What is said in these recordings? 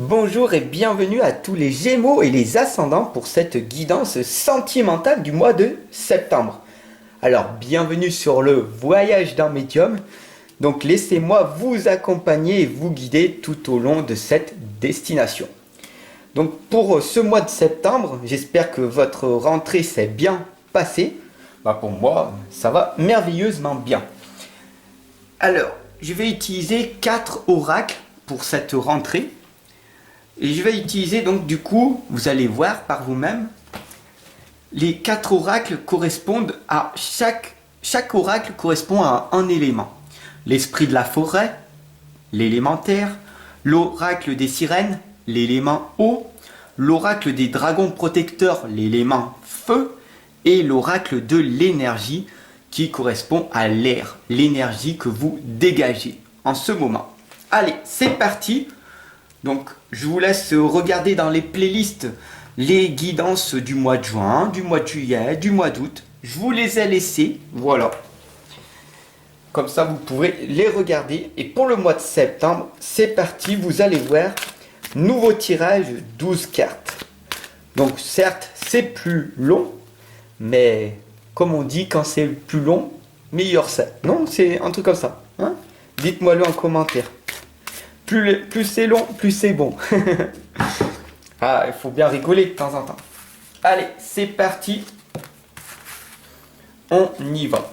Bonjour et bienvenue à tous les Gémeaux et les Ascendants pour cette guidance sentimentale du mois de septembre. Alors bienvenue sur le voyage d'un médium. Donc laissez-moi vous accompagner et vous guider tout au long de cette destination. Donc pour ce mois de septembre, j'espère que votre rentrée s'est bien passée. Pour moi, ça va merveilleusement bien. Alors, je vais utiliser 4 oracles pour cette rentrée. Et je vais utiliser donc du coup, vous allez voir par vous-même, les 4 oracles correspondent à chaque oracle correspond à un élément. L'esprit de la forêt, l'élémentaire, l'oracle des sirènes, l'élément eau, l'oracle des dragons protecteurs, l'élément feu, et l'oracle de l'énergie qui correspond à l'air, l'énergie que vous dégagez en ce moment. Allez, c'est parti. Donc, je vous laisse regarder dans les playlists les guidances du mois de juin, du mois de juillet, du mois d'août. Je vous les ai laissées, voilà. Comme ça, vous pourrez les regarder. Et pour le mois de septembre, c'est parti, vous allez voir, nouveau tirage, 12 cartes. Donc, certes, c'est plus long, mais comme on dit, quand c'est plus long, meilleur c'est. Non, c'est un truc comme ça. Hein? Dites-moi-le en commentaire. Plus c'est long, plus c'est bon. Ah, il faut bien rigoler de temps en temps. Allez, c'est parti. On y va.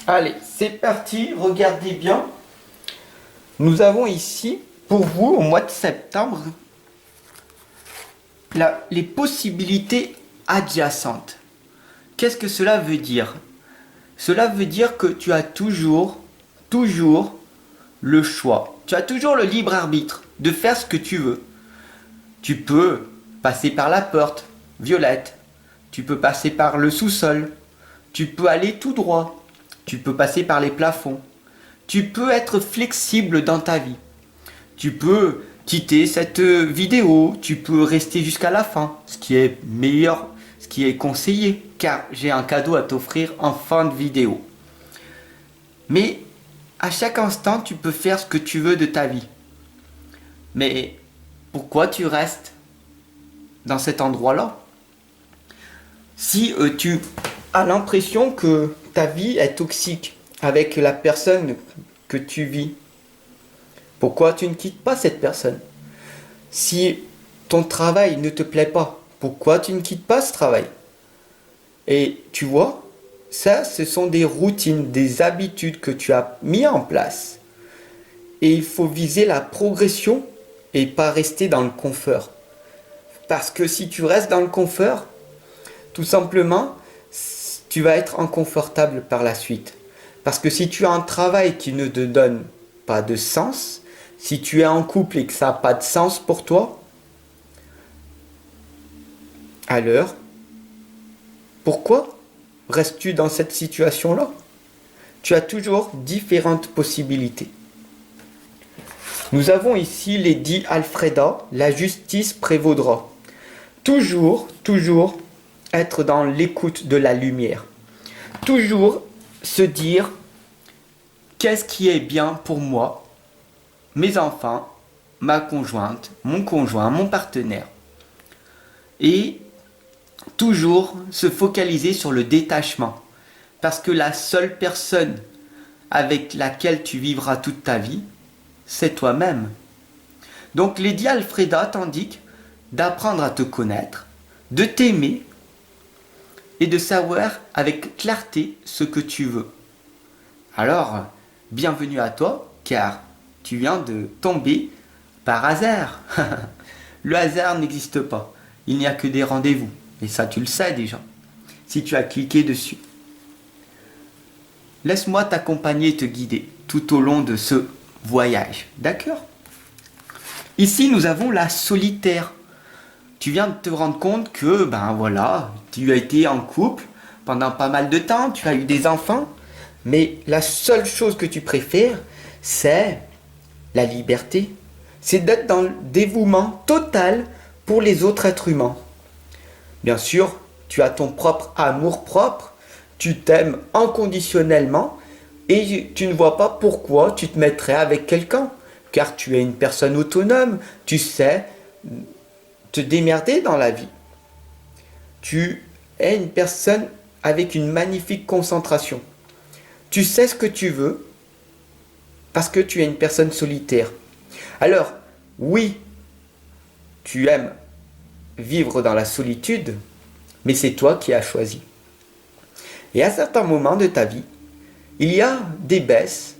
Allez, c'est parti, regardez bien. Nous avons ici, pour vous, au mois de septembre, les possibilités adjacentes. Qu'est-ce que cela veut dire? Cela veut dire que tu as toujours le choix. Tu as toujours le libre arbitre de faire ce que tu veux. Tu peux passer par la porte violette. Tu peux passer par le sous-sol. Tu peux aller tout droit. Tu peux passer par les plafonds. Tu peux être flexible dans ta vie. Tu peux quitter cette vidéo. Tu peux rester jusqu'à la fin. Ce qui est meilleur, ce qui est conseillé. Car j'ai un cadeau à t'offrir en fin de vidéo. Mais à chaque instant, tu peux faire ce que tu veux de ta vie. Mais pourquoi tu restes dans cet endroit-là? Si tu as l'impression que ta vie est toxique avec la personne que tu vis, pourquoi tu ne quittes pas cette personne? Si ton travail ne te plaît pas, pourquoi tu ne quittes pas ce travail? Et tu vois, ça, ce sont des routines, des habitudes que tu as mis en place. Et il faut viser la progression et pas rester dans le confort. Parce que si tu restes dans le confort, tout simplement, tu vas être inconfortable par la suite. Parce que si tu as un travail qui ne te donne pas de sens, si tu es en couple et que ça n'a pas de sens pour toi, alors, pourquoi restes-tu dans cette situation-là? Tu as toujours différentes possibilités. Nous avons ici Lady Alfreda, la justice prévaudra. Toujours être dans l'écoute de la lumière. Toujours se dire, qu'est-ce qui est bien pour moi, mes enfants, ma conjointe, mon conjoint, mon partenaire. Et toujours se focaliser sur le détachement. Parce que la seule personne avec laquelle tu vivras toute ta vie, c'est toi-même. Donc Lady Alfreda t'indique d'apprendre à te connaître, de t'aimer et de savoir avec clarté ce que tu veux. Alors, bienvenue à toi, car tu viens de tomber par hasard. Le hasard n'existe pas. Il n'y a que des rendez-vous. Et ça, tu le sais déjà. si tu as cliqué dessus. Laisse-moi t'accompagner et te guider tout au long de ce voyage. D'accord? Ici, nous avons la solitaire. Tu viens de te rendre compte que, ben voilà, tu as été en couple pendant pas mal de temps, tu as eu des enfants, mais la seule chose que tu préfères, c'est la liberté. C'est d'être dans le dévouement total pour les autres êtres humains. Bien sûr, tu as ton propre amour propre, tu t'aimes inconditionnellement et tu ne vois pas pourquoi tu te mettrais avec quelqu'un, car tu es une personne autonome, tu sais te démerder dans la vie. Tu es une personne avec une magnifique concentration. Tu sais ce que tu veux parce que tu es une personne solitaire. Alors, oui, tu aimes vivre dans la solitude, mais c'est toi qui as choisi. Et à certains moments de ta vie, il y a des baisses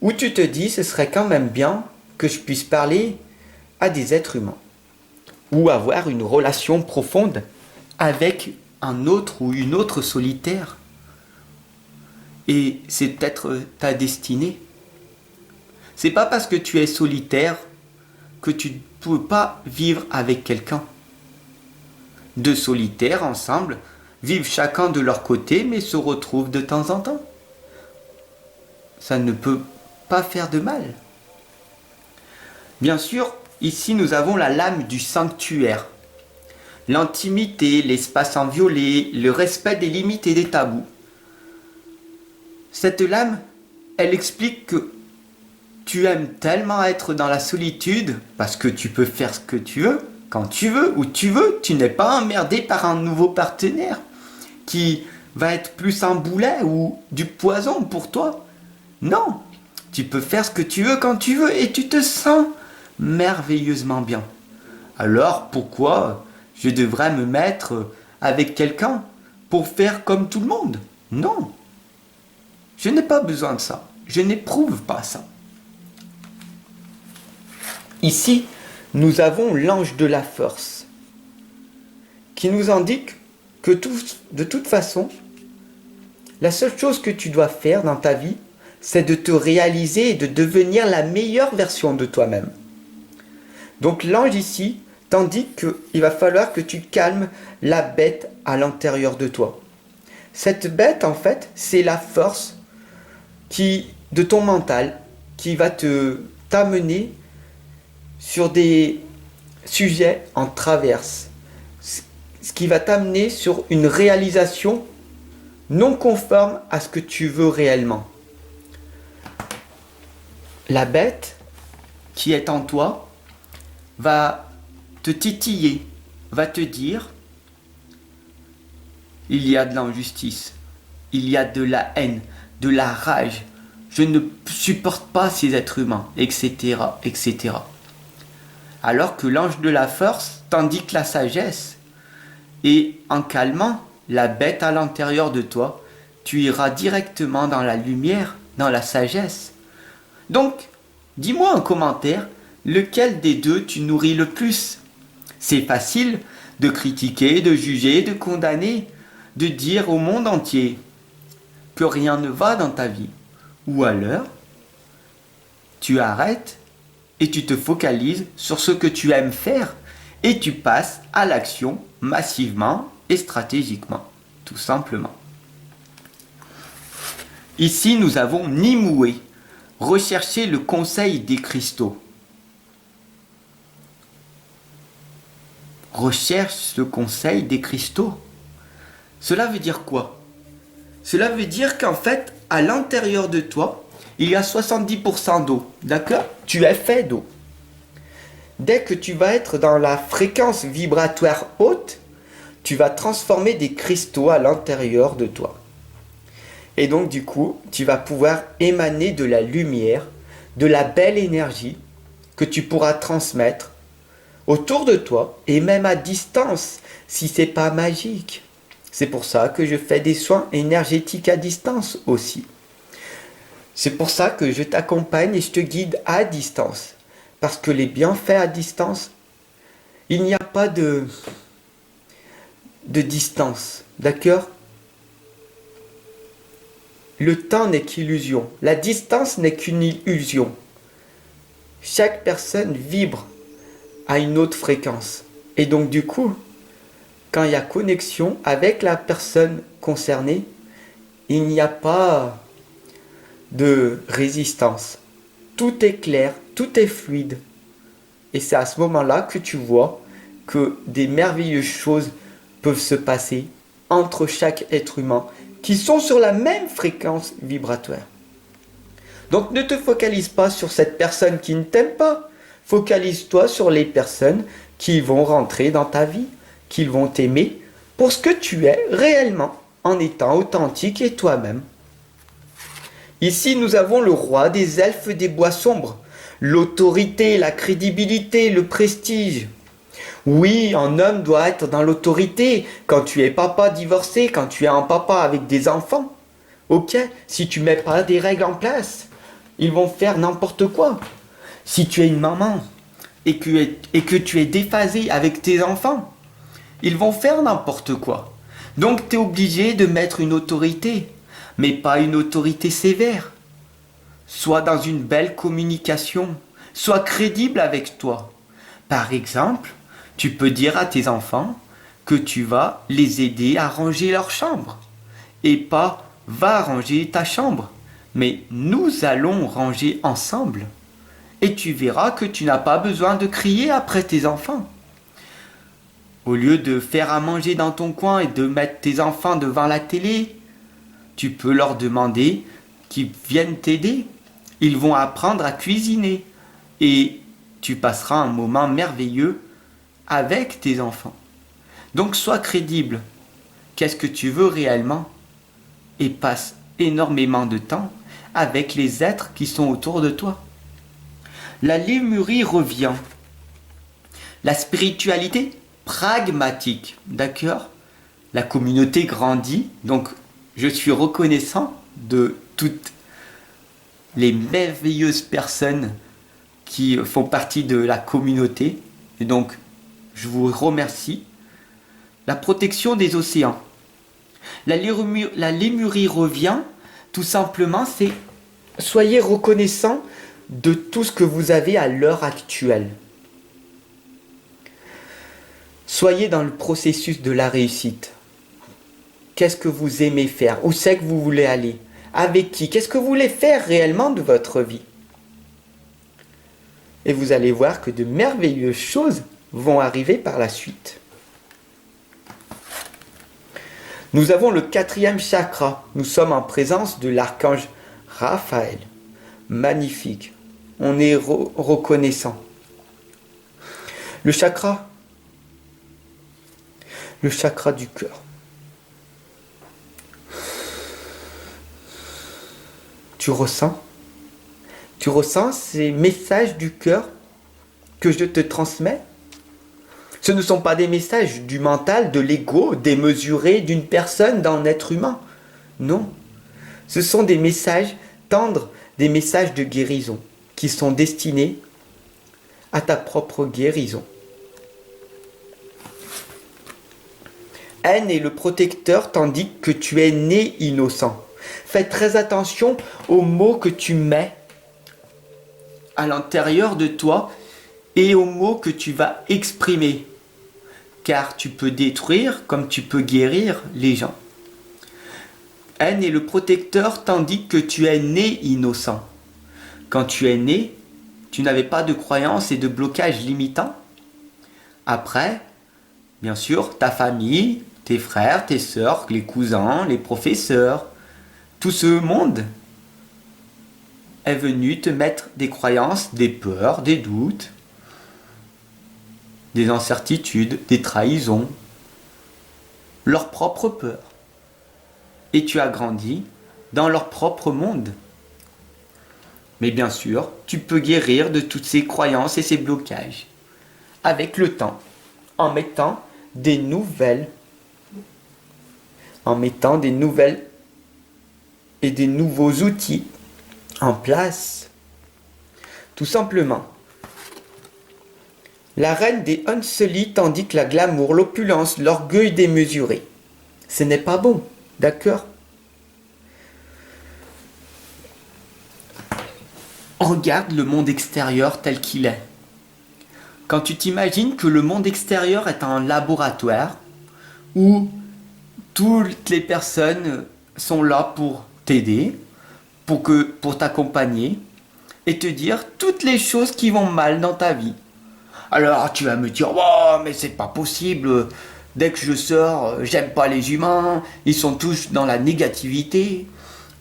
où tu te dis ce serait quand même bien que je puisse parler à des êtres humains ou avoir une relation profonde avec un autre ou une autre solitaire. Et c'est peut-être ta destinée. C'est pas parce que tu es solitaire que tu ne peux pas vivre avec quelqu'un. Deux solitaires ensemble vivent chacun de leur côté mais se retrouvent de temps en temps. Ça ne peut pas faire de mal. Bien sûr, ici nous avons la lame du sanctuaire. L'intimité, l'espace inviolé, le respect des limites et des tabous. Cette lame, elle explique que tu aimes tellement être dans la solitude parce que tu peux faire ce que tu veux, quand tu veux, où tu veux. Tu n'es pas emmerdé par un nouveau partenaire qui va être plus un boulet ou du poison pour toi. Non, tu peux faire ce que tu veux quand tu veux et tu te sens merveilleusement bien. Alors pourquoi je devrais me mettre avec quelqu'un pour faire comme tout le monde? Non, je n'ai pas besoin de ça. Je n'éprouve pas ça. Ici, nous avons l'ange de la force qui nous indique que de toute façon, la seule chose que tu dois faire dans ta vie, c'est de te réaliser et de devenir la meilleure version de toi-même. Donc l'ange ici t'indique qu'il va falloir que tu calmes la bête à l'intérieur de toi. Cette bête, en fait, c'est la force de ton mental qui va t'amener sur des sujets en traverse. Ce qui va t'amener sur une réalisation non conforme à ce que tu veux réellement. La bête qui est en toi va te titiller, va te dire il y a de l'injustice, il y a de la haine, de la rage, je ne supporte pas ces êtres humains, etc., etc. Alors que l'ange de la force t'indique la sagesse. Et en calmant la bête à l'intérieur de toi, tu iras directement dans la lumière, dans la sagesse. Donc, dis-moi en commentaire lequel des deux tu nourris le plus. C'est facile de critiquer, de juger, de condamner, de dire au monde entier que rien ne va dans ta vie. Ou alors, tu arrêtes et tu te focalises sur ce que tu aimes faire et tu passes à l'action massivement et stratégiquement, tout simplement. Ici, nous avons Nimue, rechercher le conseil des cristaux. Recherche le conseil des cristaux. Cela veut dire quoi? Cela veut dire qu'en fait, à l'intérieur de toi, il y a 70% d'eau. D'accord? Tu es fait d'eau. Dès que tu vas être dans la fréquence vibratoire haute, tu vas transformer des cristaux à l'intérieur de toi. Et donc du coup, tu vas pouvoir émaner de la lumière, de la belle énergie que tu pourras transmettre autour de toi et même à distance si c'est pas magique. C'est pour ça que je fais des soins énergétiques à distance aussi. C'est pour ça que je t'accompagne et je te guide à distance. Parce que les bienfaits à distance, il n'y a pas de distance. D'accord? Le temps n'est qu'illusion. La distance n'est qu'une illusion. Chaque personne vibre à une autre fréquence. Et donc du coup, quand il y a connexion avec la personne concernée, il n'y a pas de résistance. Tout est clair, tout est fluide. Et c'est à ce moment-là que tu vois que des merveilleuses choses peuvent se passer entre chaque être humain qui sont sur la même fréquence vibratoire. Donc ne te focalise pas sur cette personne qui ne t'aime pas. Focalise-toi sur les personnes qui vont rentrer dans ta vie, qui vont t'aimer pour ce que tu es réellement en étant authentique et toi-même. Ici, nous avons le roi des elfes des bois sombres, l'autorité, la crédibilité, le prestige. Oui, un homme doit être dans l'autorité quand tu es papa divorcé, quand tu es un papa avec des enfants. Ok, si tu mets pas des règles en place, ils vont faire n'importe quoi. Si tu es une maman et que tu es déphasé avec tes enfants, ils vont faire n'importe quoi. Donc tu es obligé de mettre une autorité, mais pas une autorité sévère. Sois dans une belle communication, sois crédible avec toi. Par exemple, tu peux dire à tes enfants que tu vas les aider à ranger leur chambre. Et pas va ranger ta chambre, mais nous allons ranger ensemble. Et tu verras que tu n'as pas besoin de crier après tes enfants. Au lieu de faire à manger dans ton coin et de mettre tes enfants devant la télé, tu peux leur demander qu'ils viennent t'aider. Ils vont apprendre à cuisiner et tu passeras un moment merveilleux avec tes enfants. Donc sois crédible. Qu'est-ce que tu veux réellement? Et passe énormément de temps avec les êtres qui sont autour de toi. La lémurie revient. La spiritualité pragmatique, d'accord? La communauté grandit, donc je suis reconnaissant de toutes les merveilleuses personnes qui font partie de la communauté. Et donc, je vous remercie. La protection des océans. La lémurie revient, tout simplement, c'est soyez reconnaissant de tout ce que vous avez à l'heure actuelle. Soyez dans le processus de la réussite. Qu'est-ce que vous aimez faire? Où c'est que vous voulez aller? Avec qui? Qu'est-ce que vous voulez faire réellement de votre vie? Et vous allez voir que de merveilleuses choses vont arriver par la suite. Nous avons le 4e chakra. Nous sommes en présence de l'archange Raphaël. Magnifique. On est reconnaissant. Le chakra du cœur. Tu ressens ces messages du cœur que je te transmets? Ce ne sont pas des messages du mental, de l'ego, démesurés d'une personne, d'un être humain. Non. Ce sont des messages tendres, des messages de guérison qui sont destinés à ta propre guérison. Haine est le protecteur tandis que tu es né innocent. Fais très attention aux mots que tu mets à l'intérieur de toi et aux mots que tu vas exprimer. Car tu peux détruire comme tu peux guérir les gens. Haine est le protecteur tandis que tu es né innocent. Quand tu es né, tu n'avais pas de croyances et de blocages limitants. Après, bien sûr, ta famille, tes frères, tes sœurs, les cousins, les professeurs, tout ce monde est venu te mettre des croyances, des peurs, des doutes, des incertitudes, des trahisons, leurs propres peurs. Et tu as grandi dans leur propre monde. Mais bien sûr, tu peux guérir de toutes ces croyances et ces blocages avec le temps, en mettant des nouvelles et des nouveaux outils en place. Tout simplement. La reine des Hunseli tandis que la glamour, l'opulence, l'orgueil démesuré. Ce n'est pas bon, d'accord? Regarde le monde extérieur tel qu'il est. Quand tu t'imagines que le monde extérieur est un laboratoire où toutes les personnes sont là pour t'aider, pour t'accompagner et te dire toutes les choses qui vont mal dans ta vie. Alors tu vas me dire, oh, mais c'est pas possible. Dès que je sors, j'aime pas les humains. Ils sont tous dans la négativité.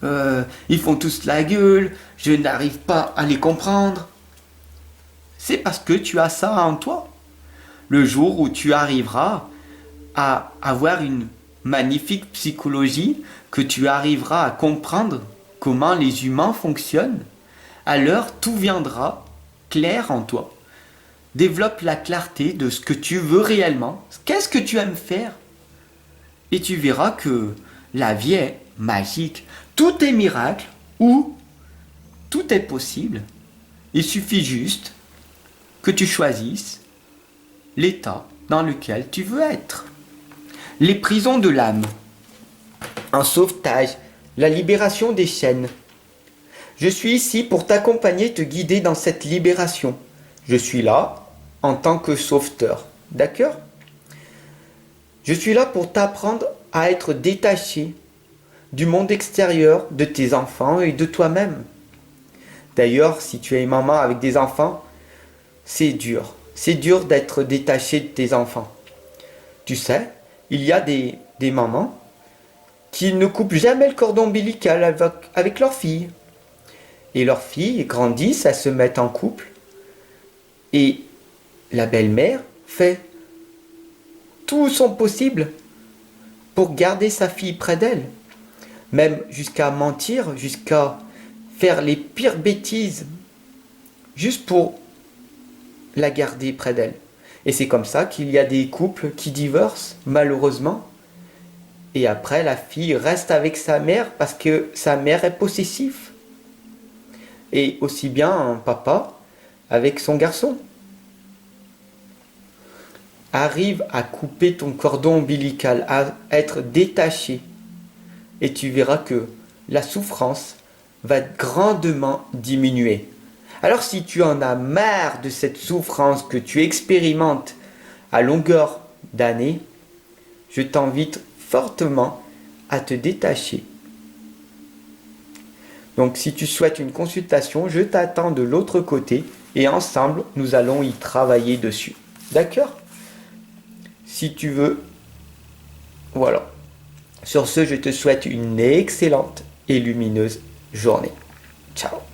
Ils font tous la gueule. Je n'arrive pas à les comprendre. C'est parce que tu as ça en toi. Le jour où tu arriveras à avoir une magnifique psychologie, que tu arriveras à comprendre comment les humains fonctionnent, alors tout viendra clair en toi. Développe la clarté de ce que tu veux réellement. Qu'est-ce que tu aimes faire? Et tu verras que la vie est magique. Tout est miracle ou tout est possible. Il suffit juste que tu choisisses l'état dans lequel tu veux être. Les prisons de l'âme. Un sauvetage. La libération des chaînes. Je suis ici pour t'accompagner, te guider dans cette libération. Je suis là en tant que sauveteur. D'accord? Je suis là pour t'apprendre à être détaché du monde extérieur, de tes enfants et de toi-même. D'ailleurs, si tu es maman avec des enfants, c'est dur. C'est dur d'être détaché de tes enfants. Tu sais, il y a des mamans qui ne coupent jamais le cordon ombilical avec leurs filles. Et leurs filles grandissent, elles se mettent en couple. Et la belle-mère fait tout son possible pour garder sa fille près d'elle. Même jusqu'à mentir, jusqu'à faire les pires bêtises, juste pour la garder près d'elle. Et c'est comme ça qu'il y a des couples qui divorcent, malheureusement. Et après, la fille reste avec sa mère parce que sa mère est possessive. Et aussi bien un papa avec son garçon. Arrive à couper ton cordon ombilical, à être détaché. Et tu verras que la souffrance va grandement diminuer. Alors si tu en as marre de cette souffrance que tu expérimentes à longueur d'année, je t'invite fortement à te détacher. Donc si tu souhaites une consultation, je t'attends de l'autre côté et ensemble, nous allons y travailler dessus. D'accord? Si tu veux, voilà. Sur ce, je te souhaite une excellente et lumineuse journée. Ciao.